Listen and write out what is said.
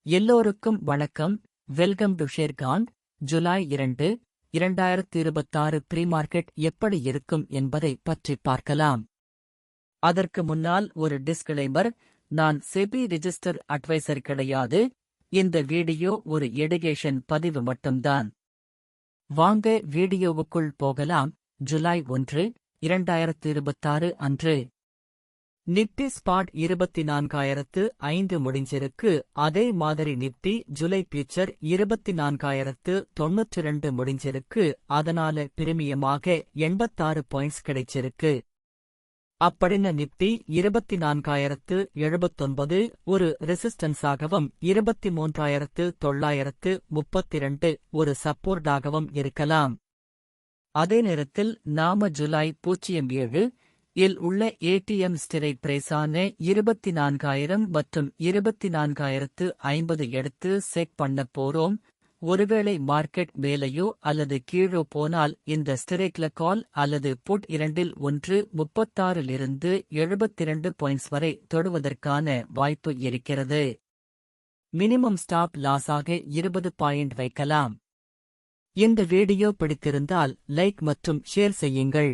எல்லோருக்கும் வணக்கம். Welcome to Sharekhan. July 2, 2026 pre market எப்படி இருக்கும் என்பதை பற்றி பார்க்கலாம். அதற்கு முன்னால் ஒரு டிஸ்க்ளைமர். நான் செபி ரிஜிஸ்டர் அட்வைசர் கிடையாது. இந்த வீடியோ ஒரு எடுகேஷன் பதிவு மட்டும்தான். வாங்க வீடியோவுக்குள் போகலாம். ஜூலை 1, 2026 அன்று நிப்டி ஸ்பாட் 24,005 முடிஞ்சிருக்கு. அதே மாதிரி நிப்டி ஜூலை ஃபியூச்சர் 24,092 முடிஞ்சிருக்கு. அதனால பிரீமியமாக 86 பாயிண்ட்ஸ் கிடைச்சிருக்கு. அப்படின்ன நிப்டி 24,079 ஒரு ரெசிஸ்டன்ஸாகவும் 23,932 ஒரு சப்போர்ட்டாகவும் இருக்கலாம். அதே நேரத்தில் நாம ஜூலை 07 இல் உள்ள ஏடிஎம் ஸ்டிரைக் பிரைஸான 24,000 மற்றும் 24,050 எடுத்து செக் பண்ண போறோம். ஒருவேளை மார்க்கெட் மேலேயோ அல்லது கீழோ போனால் இந்த ஸ்டிரைக்ல கால் அல்லது புட் இரண்டில் ஒன்று 36லிருந்து 72 பாயிண்ட்ஸ் வரை தொடுவதற்கான வாய்ப்பு இருக்கிறது. மினிமம் ஸ்டாப் லாஸாக 20 பாயிண்ட் வைக்கலாம். இந்த வீடியோ பிடித்திருந்தால் லைக் மற்றும் ஷேர் செய்யுங்கள்.